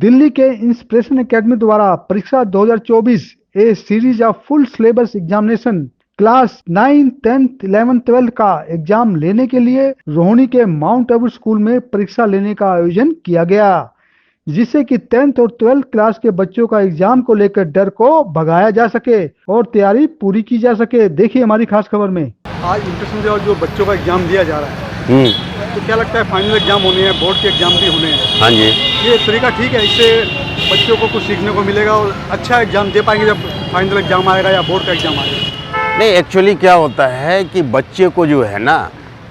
दिल्ली के inspiration academy द्वारा परीक्षा 2024 a series of full syllabus examination class 9, 10th, 11th, 12th का एग्जाम लेने के लिए रोहिणी के माउंट आबू स्कूल में परीक्षा लेने का आयोजन किया गया, जिससे कि 10th और 12th क्लास के बच्चों का एग्जाम को लेकर डर को भगाया जा सके और तैयारी पूरी की जा सके। देखिए हमारी खास खबर में। आज इंटरनेशनल जो बच्चों का एग्जाम दिया जा रहा है, तो क्या लगता है फाइनल एग्जाम होने हैं, बोर्ड के एग्जाम भी होने हैं? हाँ जी, ये तरीका ठीक है, इससे बच्चों को कुछ सीखने को मिलेगा और अच्छा एग्जाम दे पाएंगे जब फाइनल एग्जाम आएगा या बोर्ड का एग्जाम आएगा। नहीं एक्चुअली क्या होता है कि बच्चे को जो है ना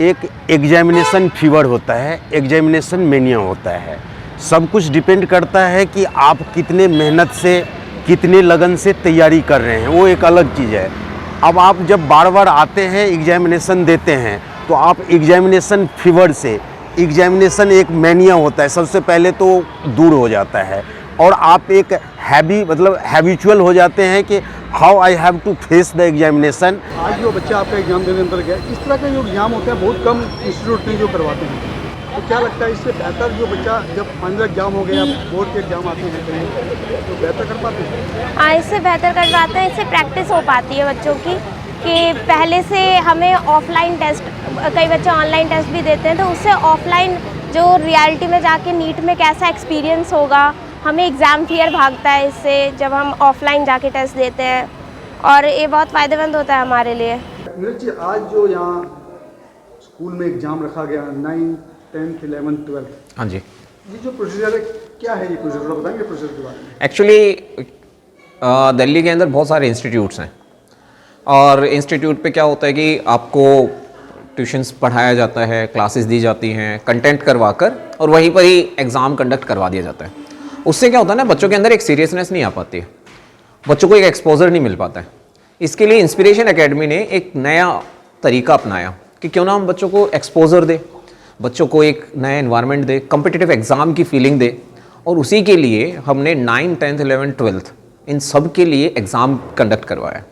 एक एग्जामिनेशन फीवर होता है, एग्जामिनेशन मेनिया होता है। सब कुछ डिपेंड करता है कि आप कितने मेहनत से, कितने लगन से तैयारी कर रहे हैं, वो एक अलग चीज़ है। अब आप जब बार बार आते हैं एग्जामिनेशन देते हैं तो आप एग्जामिनेशन फीवर से, एग्जामिनेशन एक मेनिया होता है, सबसे पहले तो दूर हो जाता है और आप एक हैबिचुअल हो जाते हैं कि how I have to face the examination. आज जो बच्चा आपका एग्जाम देने अंदर गया, इस तरह का जो एग्जाम होता है बहुत कम इंस्टीट्यूट में जो करवाते हैं, तो क्या लगता है इससे बेहतर जो बच्चा जब फाइनल एग्जाम हो गया, बोर्ड के एग्जाम आते हैं तो बेहतर कर पाते हैं? हाँ, इससे बेहतर कर पाते हैं। इससे प्रैक्टिस हो पाती है बच्चों की कि पहले से हमें ऑफलाइन टेस्ट, कई बच्चे ऑनलाइन टेस्ट भी देते हैं, तो उससे ऑफलाइन जो रियलिटी में जाके नीट में कैसा एक्सपीरियंस होगा, हमें एग्ज़ाम फियर भागता है इससे जब हम ऑफलाइन जाके टेस्ट देते हैं, और ये बहुत फ़ायदेमंद होता है हमारे लिए। नीरज जी, आज जो यहाँ स्कूल में एग्जाम रखा गया 9, 10th, 11th, 12th, हाँ जी, ये जो प्रोसीजर है क्या है, ये प्रोसीजर बताएंगे प्रोसीजर के बारे में? एक्चुअली दिल्ली के अंदर बहुत सारे इंस्टीट्यूट्स हैं और इंस्टीट्यूट पे क्या होता है कि आपको ट्यूशन्स पढ़ाया जाता है, क्लासेस दी जाती हैं, कंटेंट करवाकर और वहीं पर ही एग्ज़ाम कंडक्ट करवा दिया जाता है। उससे क्या होता है ना, बच्चों के अंदर एक सीरियसनेस नहीं आ पाती है, बच्चों को एक एक्सपोजर नहीं मिल पाता है। इसके लिए इंस्पिरेशन एकेडमी ने एक नया तरीका अपनाया कि क्यों ना हम बच्चों को एक्सपोजर दे, बच्चों को एक नया एनवायरनमेंट दे, कॉम्पिटिटिव एग्ज़ाम की फीलिंग दे, और उसी के लिए हमने 9, 10th, 11th, 12th इन सब के लिए एग्ज़ाम कंडक्ट करवाया।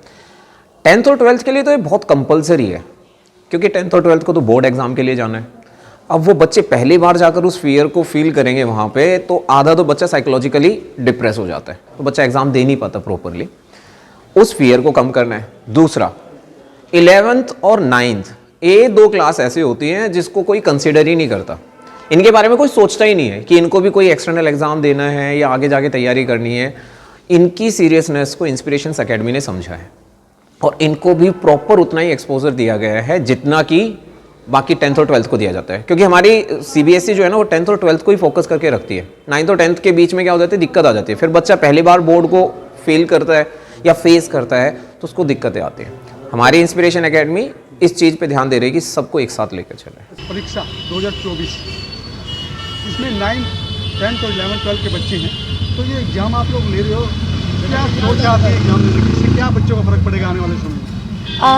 10th और 12th के लिए तो ये बहुत कंपलसरी है, क्योंकि 10th और 12th को तो बोर्ड एग्ज़ाम के लिए जाना है। अब वो बच्चे पहली बार जाकर उस फियर को फील करेंगे वहाँ पे, तो आधा तो बच्चा साइकोलॉजिकली डिप्रेस हो जाता है, तो बच्चा एग्ज़ाम दे नहीं पाता प्रॉपरली। उस फियर को कम करना है। दूसरा, 11th और 9th ये 2 क्लास ऐसी होती हैं जिसको कोई कंसिडर ही नहीं करता, इनके बारे में कोई सोचता ही नहीं है कि इनको भी कोई एक्सटर्नल एग्ज़ाम देना है या आगे जाके तैयारी करनी है। इनकी सीरियसनेस को इंस्पिरेशंस एकेडमी ने समझा है और इनको भी प्रॉपर उतना ही एक्सपोजर दिया गया है जितना कि बाकी 10th और 12th को दिया जाता है, क्योंकि हमारी CBSE जो है ना वो 10th और 12th को ही फोकस करके रखती है। 9th और 10th के बीच में क्या हो जाती है, दिक्कत आ जाती है, फिर बच्चा पहली बार बोर्ड को फेल करता है या फेस करता है तो उसको दिक्कतें आती हैं। हमारी इंस्पिरेशन एकेडमी इस चीज़ पे ध्यान दे रही है कि सबको एक साथ लेकर चले। परीक्षा 2024 इसमें 9, 10th और 11th, 12th के बच्चे हैं, तो ये एग्जाम आप लोग ले रहे हो, क्या सोच आती है एग्जाम लेने की, इससे क्या बच्चों को फर्क पड़ेगा आने वाले समय में?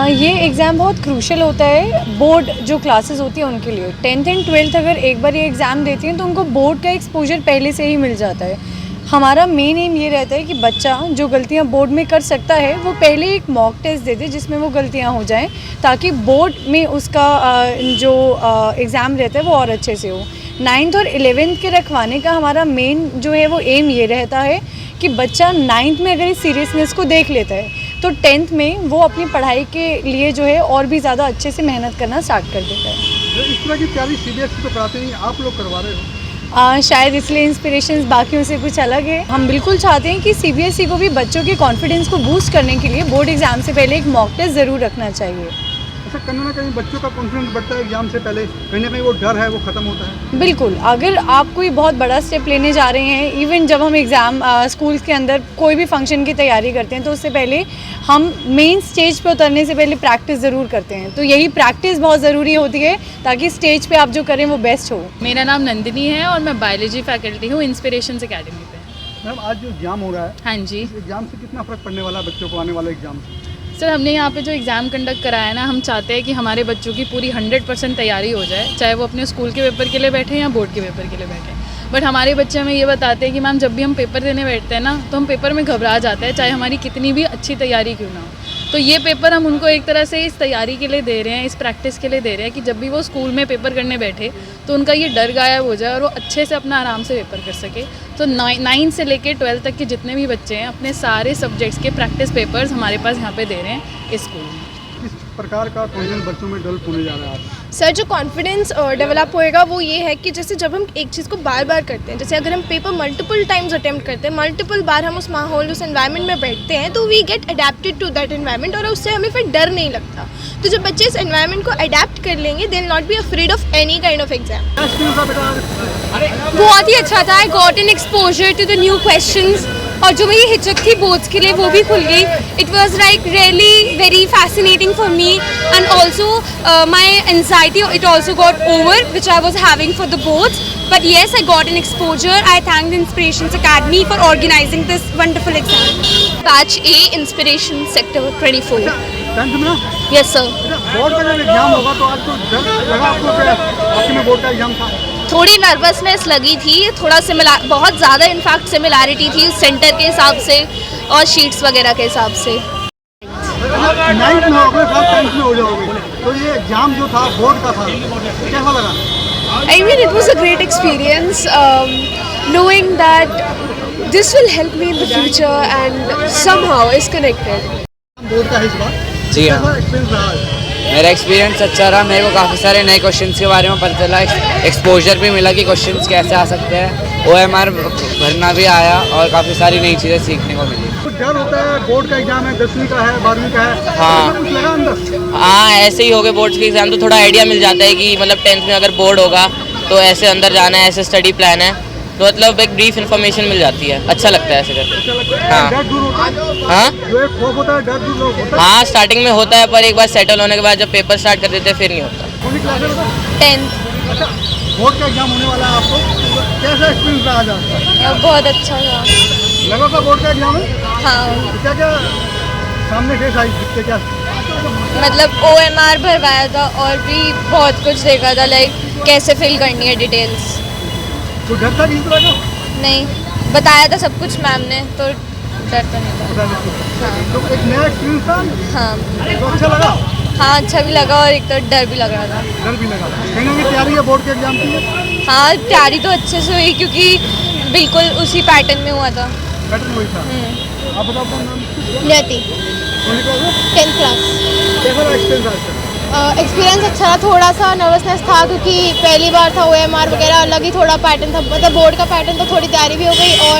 ये एग्ज़ाम बहुत क्रूशल होता है बोर्ड जो क्लासेस होती हैं उनके लिए। 10th एंड 12th अगर एक बार ये एग्ज़ाम देती हैं तो उनको बोर्ड का एक्सपोजर पहले से ही मिल जाता है। हमारा मेन एम ये रहता है कि बच्चा जो गलतियां बोर्ड में कर सकता है वो पहले एक मॉक टेस्ट दे दे जिसमें वो गलतियां हो जाएं, ताकि बोर्ड में उसका जो एग्ज़ाम रहता है वो और अच्छे से हो। 9th और 11th के रखवाने का हमारा मेन जो है वो एम ये रहता है कि बच्चा 9th में अगर इस सीरियसनेस को देख लेता है तो 10th में वो अपनी पढ़ाई के लिए जो है और भी ज़्यादा अच्छे से मेहनत करना स्टार्ट कर देता है। इस तरह की तैयारी CBSE तो कराते नहीं, आप लोग करवा रहे हो? शायद इसलिए इंस्पिरेशंस बाकियों से कुछ अलग है। हम बिल्कुल चाहते हैं कि CBSE को भी बच्चों के कॉन्फिडेंस को बूस्ट करने के लिए बोर्ड एग्ज़ाम से पहले एक मॉक टेस्ट ज़रूर रखना चाहिए। अच्छा, कहीं ना कहीं बच्चों का कॉन्फिडेंस बढ़ता है एग्जाम से पहले, कहीं ना कहीं वो डर है वो ख़त्म होता है। बिल्कुल, अगर आप कोई बहुत बड़ा स्टेप लेने जा रहे हैं, इवन जब हम एग्ज़ाम स्कूल्स के अंदर कोई भी फंक्शन की तैयारी करते हैं तो उससे पहले हम मेन स्टेज पे उतरने से पहले प्रैक्टिस ज़रूर करते हैं, तो यही प्रैक्टिस बहुत ज़रूरी होती है ताकि स्टेज पे आप जो करें वो बेस्ट हो। मेरा नाम नंदिनी है और मैं बायोलॉजी फैकल्टी हूँ इंस्पिरेशंस एकेडमी पे। मैम, आज जो एग्जाम हो रहा है, हाँ जी, एग्जाम से कितना फ़र्क पड़ने वाला है बच्चों को आने वाले एग्जाम से? सर हमने यहाँ पे जो एग्ज़ाम कंडक्ट कराया है ना, हम चाहते हैं कि हमारे बच्चों की पूरी 100% तैयारी हो जाए, चाहे वो अपने स्कूल के पेपर के लिए बैठे या बोर्ड के पेपर के लिए बैठे। बट हमारे बच्चे हमें ये बताते हैं कि मैम जब भी हम पेपर देने बैठते हैं ना तो हम पेपर में घबरा जाते हैं, चाहे हमारी कितनी भी अच्छी तैयारी क्यों ना हो। तो ये पेपर हम उनको एक तरह से इस तैयारी के लिए दे रहे हैं, इस प्रैक्टिस के लिए दे रहे हैं कि जब भी वो स्कूल में पेपर करने बैठे तो उनका ये डर गायब हो जाए और वो अच्छे से अपना आराम से पेपर कर सके। तो 9 से लेके 12 तक के जितने भी बच्चे हैं अपने सारे सब्जेक्ट्स के प्रैक्टिस पेपर्स हमारे पास यहाँ पे दे रहे हैं इस स्कूल में। किस प्रकार का कॉन्फिडेंस बच्चों में डेवलप होने जा रहा है? सर, जो कॉन्फिडेंस डेवलप होएगा वो ये है कि जैसे जब हम एक चीज़ को बार बार करते हैं, जैसे अगर हम पेपर मल्टीपल टाइम्स अटेम्प्ट करते हैं, मल्टीपल बार हम उस माहौल, उस एनवायरनमेंट में बैठते हैं, तो we get adapted to that environment और उससे हमें फिर डर नहीं लगता। तो जब बच्चे इस एनवायरनमेंट को अडेप्ट कर लेंगे, they will not be afraid of any kind of exam. बहुत ही अच्छा था। I got an exposure to the new questions और जो मेरी हिचक थी बोर्ड्स के लिए वो भी खुल गई। It was like really very fascinating for me and also my anxiety it also got over which I was having for the boards, but yes I got an exposure. I thank the Inspirations Academy for organising this wonderful exam. Batch A, Inspiration sector 24। Yes sir. Board का जब exam होगा तो आज तो डर लगा आपको कि आपके में बोर्ड का एग्जाम था? थोड़ी नर्वसनेस लगी थी, थोड़ा बहुत ज़्यादा इनफैक्ट सिमिलैरिटी थी सेंटर के हिसाब से और शीट्स वगैरह के हिसाब से। 9th में होगे, 10th में हो जाओगे, तो ये एग्जाम जो था बोर्ड का था, कैसा लगा? I mean, it was a great experience, knowing that this will help me in the future and somehow is connected. Board का है इस बार, जी हाँ, कैसा एक्सपीरियंस रहा है? मेरा एक्सपीरियंस अच्छा रहा। मेरे को काफ़ी सारे नए क्वेश्चंस के बारे में पता चला, एक्सपोजर भी मिला कि क्वेश्चंस कैसे आ सकते हैं। OMR भरना भी आया और काफ़ी सारी नई चीज़ें सीखने को मिली। कुछ डर होता है, बोर्ड का एग्जाम है, 10वीं का है, 12वीं का है, हाँ। कुछ लगा अंदर? हाँ, ऐसे ही हो गए बोर्ड्स के एग्ज़ाम, तो थोड़ा आइडिया मिल जाता है कि मतलब 10th में अगर बोर्ड होगा तो ऐसे अंदर जाना है, ऐसे स्टडी प्लान है, तो मतलब एक ब्रीफ इन्फॉर्मेशन मिल जाती है। अच्छा लगता है ऐसे करके। हाँ डर दूर होता है? हाँ जो एक खौफ होता है, डर दूर होता है? हाँ, स्टार्टिंग में होता है, पर एक बार सेटल होने के बाद जब पेपर स्टार्ट कर देते हैं फिर नहीं होता। कौन सी क्लास है बता? 10th। अच्छा, बोर्ड का एग्जाम होने वाला है आपको, कैसा एक्सपीरियंस रहा आज आपका? बहुत अच्छा था। लगा था बोर्ड का एग्जाम है? हाँ, तो क्या क्या सामने फेस आई, दिखते क्या? मतलब OMR भरवाया था और भी बहुत कुछ देखा था, लाइक कैसे फिल करनी है डिटेल्स। तो डर था किसी तरह का? नहीं, बताया था सब कुछ मैम ने, तो डर तो नहीं था। पता नहीं। तो एक नया एक्सपीरियंस था, हाँ तो अच्छा लगा? हाँ, अच्छा भी लगा और एक तो डर भी लग रहा था। डर भी लगा। कहीं ना कहीं तैयारी है बोर्ड के एग्जाम की? हाँ, तैयारी तो अच्छे से हुई क्योंकि बिल्कुल उसी पैटर्न में हुआ था। पैटर्न वही था। आप बताओ अपना नाम? नियति, कौन सी क्लास है? 10th class. कैसा रहा एक्सपीरियंस आज का? एक्सपीरियंस अच्छा था। थोड़ा सा नर्वसनेस था क्योंकि पहली बार था, OMR वगैरह अलग ही थोड़ा पैटर्न था, मतलब बोर्ड का पैटर्न, तो थोड़ी तैयारी भी हो गई और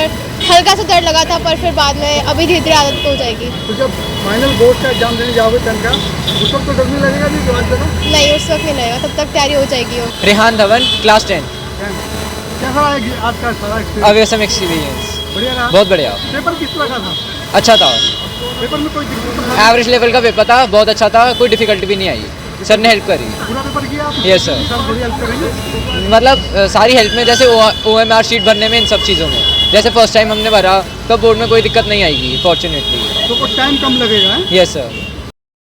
हल्का सा डर लगा था, पर फिर बाद में अभी धीरे धीरे आदत हो जाएगी। तो जब फाइनल बोर्ड का एग्जाम देने जाओगे 10th का, उस वक्त तो डर नहीं लगेगा जी जो आज लगा? नहीं, उस वक्त नहीं लगेगा, तब तक तैयारी हो जाएगी। रेहान धवन, क्लास 10। कैसा रहा आज का सारा एक्सपीरियंस? अवेसम एक्सपीरियंस बढ़िया रहा? बहुत बढ़िया। पेपर किस तरह का था? अच्छा था, पेपर में कोई दिक्कत था? एवरेज लेवल का पेपर था, बहुत अच्छा था, कोई डिफिकल्टी भी नहीं आई। सर ने हेल्प करी। पूरा पेपर किया आपने? Yes sir. सर थोड़ी हेल्प करेंगे? मतलब सारी हेल्प में, जैसे OMR शीट भरने में, इन सब चीज़ों में, जैसे फर्स्ट टाइम हमने भरा तो बोर्ड में कोई दिक्कत नहीं आएगी फॉर्चुनेटली। तो कुछ टाइम कम लगेगा है? Yes sir.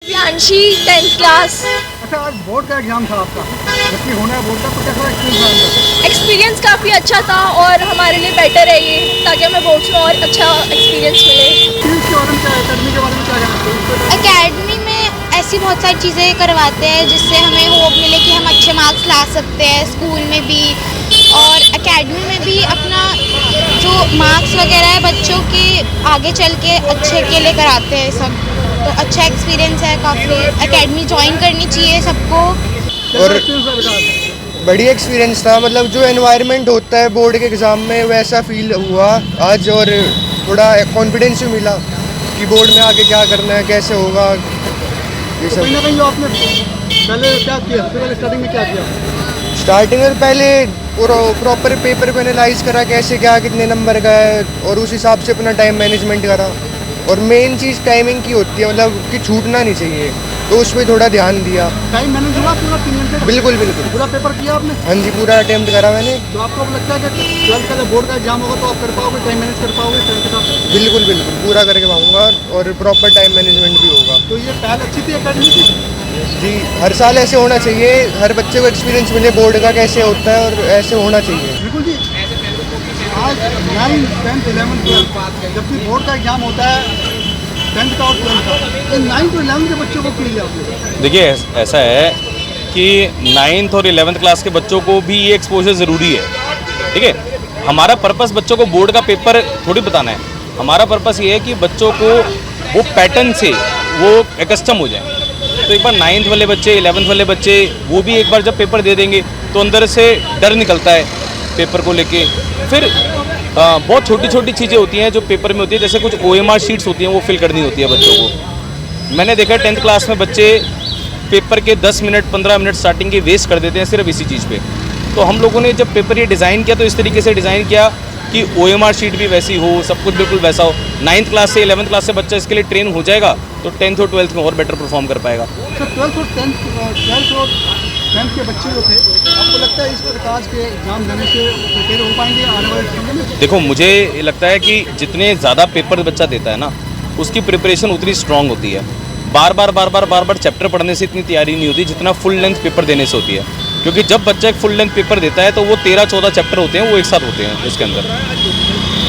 Priyanshi, 10th class. अच्छा, आज बोर्ड का एग्जाम था आपका, जबकि होना है बोर्ड का, तो कैसा एक्सपीरियंस रहा? एक्सपीरियंस काफ़ी अच्छा था और हमारे लिए बेटर है ये, ताकि हमें बोर्ड्स में और अच्छा एक्सपीरियंस मिले। स्किल्स के बारे में क्या, एकेडमी के बारे में क्या कहना चाहिए? एकेडमी में ऐसी बहुत सारी चीज़ें करवाते हैं जिससे हमें होप मिले कि हम अच्छे मार्क्स ला सकते हैं स्कूल में भी, और एकेडमी में भी अपना जो मार्क्स वगैरह है बच्चों के आगे चल के अच्छे के लिए कराते हैं सब। तो अच्छा एक्सपीरियंस है काफ़ी, एकेडमी ज्वाइन करनी चाहिए सबको। और एक्सपीरियंस है? बढ़िया एक्सपीरियंस था, मतलब जो एनवायरनमेंट होता है बोर्ड के एग्ज़ाम में वैसा फील हुआ आज, और थोड़ा कॉन्फिडेंस भी मिला कि बोर्ड में आगे क्या करना है, कैसे होगा ये सब। कहीं ना कहीं आपने पहले क्या किया, सबसे पहले स्टार्टिंग में क्या किया? स्टार्टिंग में पहले प्रॉपर पेपर को एनालाइज करा, कैसे क्या कितने नंबर का है, और उस हिसाब से अपना टाइम मैनेजमेंट करा। और मेन चीज़ टाइमिंग की होती है, मतलब कि छूटना नहीं चाहिए, तो उस पर थोड़ा ध्यान दिया। टाइम मैनेज हुआ पूरा 3 घंटे? बिल्कुल बिल्कुल। पूरा पेपर किया आपने? हाँ जी, पूरा अटेम्प्ट करा मैंने। तो आपको अब लगता है कि 12th का जब बोर्ड का एग्जाम होगा तो आप कर पाओगे, टाइम मैनेज कर पाओगे टाइम के साथ? बिल्कुल बिल्कुल, पूरा करके पाऊँगा, और प्रॉपर टाइम मैनेजमेंट भी होगा। तो ये पहल अच्छी थी एकेडमी की? जी, हर साल ऐसे होना चाहिए, हर बच्चे को एक्सपीरियंस मिले बोर्ड का कैसे होता है, और ऐसे होना चाहिए। बिल्कुल जी। आज 9th, 10th, 11th, 12th जब भी बोर्ड का एग्जाम होता है 10th का और 12th का, इन 9th और 11th के बच्चों को क्यों लिया आपने? देखिए ऐसा है कि 9th और 11th क्लास के बच्चों को भी ये एक्सपोजर ज़रूरी है, ठीक है। हमारा पर्पस बच्चों को बोर्ड का पेपर थोड़ी बताना है, हमारा पर्पस ये है कि बच्चों को वो पैटर्न से वो एकस्टम हो जाए। तो एक बार 9th वाले बच्चे 11th वाले बच्चे वो भी एक बार जब पेपर दे देंगे तो अंदर से डर निकलता है पेपर को लेके। फिर बहुत छोटी छोटी चीज़ें होती हैं जो पेपर में होती है, जैसे कुछ OMR शीट्स होती हैं वो फिल करनी होती है बच्चों को। मैंने देखा 10th क्लास में बच्चे पेपर के 10 मिनट 15 मिनट स्टार्टिंग के वेस्ट कर देते हैं सिर्फ इसी चीज़ पे। तो हम लोगों ने जब पेपर ये डिज़ाइन किया तो इस तरीके से डिज़ाइन किया कि OMR शीट भी वैसी हो, सब कुछ बिल्कुल वैसा हो। 9th क्लास से 11th क्लास से बच्चा इसके लिए ट्रेन हो जाएगा तो 10th और 12th में और बेटर परफॉर्म कर पाएगा। सर 12th और 10th के बच्चे जो थे, आपको लगता है इस प्रकार के एग्जाम देने से प्रिपेयर हो पाएंगे आने वाले समय में? देखो मुझे लगता है कि जितने ज़्यादा पेपर बच्चा देता है ना उसकी प्रिपरेशन उतनी स्ट्रांग होती है। बार बार चैप्टर पढ़ने से इतनी तैयारी नहीं होती जितना फुल लेंथ पेपर देने से होती है, क्योंकि जब बच्चा एक फुल लेंथ पेपर देता है तो वो 13-14 चैप्टर होते हैं वो एक साथ होते हैं उसके अंदर।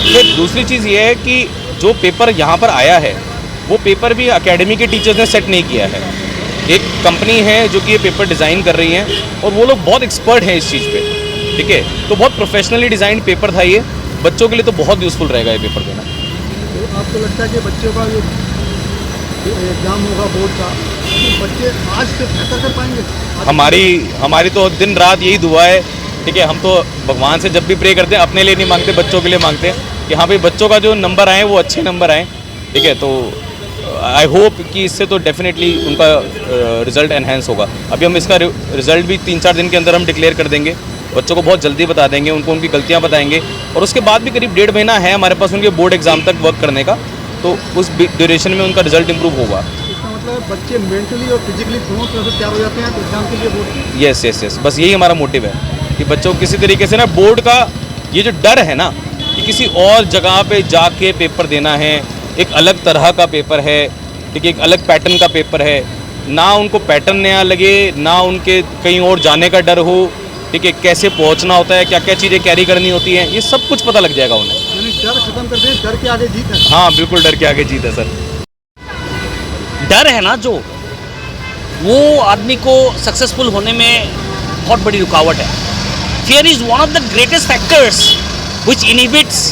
फिर दूसरी चीज़ ये है कि जो पेपर यहाँ पर आया है वो पेपर भी एकेडमी के टीचर्स ने सेट नहीं किया है। एक कंपनी है जो कि ये पेपर डिज़ाइन कर रही है और वो लोग बहुत एक्सपर्ट हैं इस चीज़ पे, ठीक है। तो बहुत प्रोफेशनली डिज़ाइन पेपर था ये, बच्चों के लिए तो बहुत यूज़फुल रहेगा ये पेपर देना। तो आपको लगता है कि बच्चों का जो एग्जाम होगा बोर्ड का, तो बच्चे आज से बेहतर कर पाएंगे? हमारी तो दिन रात यही दुआ है, ठीक है। हम तो भगवान से जब भी प्रे करते हैं अपने लिए नहीं मांगते, बच्चों के लिए मांगते हैं कि हाँ भाई बच्चों का जो नंबर आए वो अच्छे नंबर आए, ठीक है। तो आई होप कि इससे तो डेफिनेटली उनका रिज़ल्ट एनहेंस होगा। अभी हम इसका रिज़ल्ट भी 3-4 दिन के अंदर हम डिक्लेयर कर देंगे, बच्चों को बहुत जल्दी बता देंगे, उनको उनकी गलतियाँ बताएंगे और उसके बाद भी करीब 1.5 महीना है हमारे पास उनके बोर्ड एग्ज़ाम तक वर्क करने का, तो उस ड्यूरेशन में उनका रिजल्ट इंप्रूव होगा। इसका मतलब बच्चे मेंटली और फिजिकली दोनों तरह से तैयार हो जाते हैं तो एग्जाम के लिए बोर्ड। यस, बस यही हमारा मोटिव है कि बच्चों को किसी तरीके से ना बोर्ड का ये जो डर है ना कि किसी और जगह पे जाके पेपर देना है, एक अलग तरह का पेपर है, ठीक है, एक अलग पैटर्न का पेपर है, ना उनको पैटर्न नया लगे, ना उनके कहीं और जाने का डर हो, ठीक है, कैसे पहुंचना होता है, क्या क्या चीज़ें कैरी करनी होती हैं, ये सब कुछ पता लग जाएगा उन्हें। यानी डर खत्म कर दें, डर के आगे जीत है। हाँ बिल्कुल, डर के आगे जीत है सर। डर है ना जो, वो आदमी को सक्सेसफुल होने में बहुत बड़ी रुकावट है। Fear is one of the greatest factors which inhibits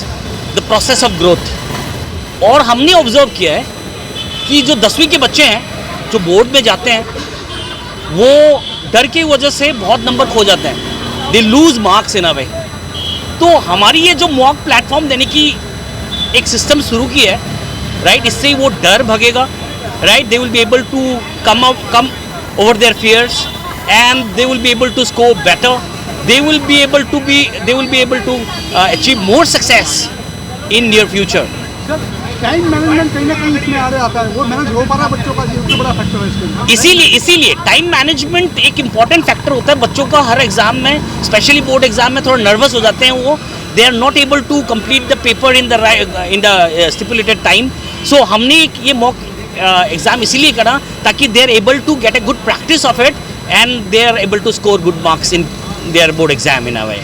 the process of growth. और हमने ऑब्जर्व किया है कि जो 10वीं के बच्चे हैं जो बोर्ड में जाते हैं वो डर की वजह से बहुत नंबर खो जाते हैं, दे लूज मार्क्स इन अ वे। तो हमारी ये जो मॉक प्लेटफॉर्म देने की एक सिस्टम शुरू की है, राइट, इससे वो डर भगेगा, right, they will be able to come over their fears and they will be able to score better, they will be able to achieve more success in near future. Sir time management कहीं ना कहीं इसमें आ रहा आता है, वो manage हो पा रहा बच्चों का, सबसे बड़ा फैक्टर है इसके। इसीलिए टाइम मैनेजमेंट एक इम्पॉर्टेंट फैक्टर होता है बच्चों का। हर एग्जाम में, स्पेशली बोर्ड एग्जाम में थोड़ा नर्वस हो जाते हैं वो, they are not able to complete the paper in the stipulated time. So हमने ये मॉक एग्जाम इसीलिए करा ताकि they are able to get a good practice of it and they are able to score good marks in their board exam in a way.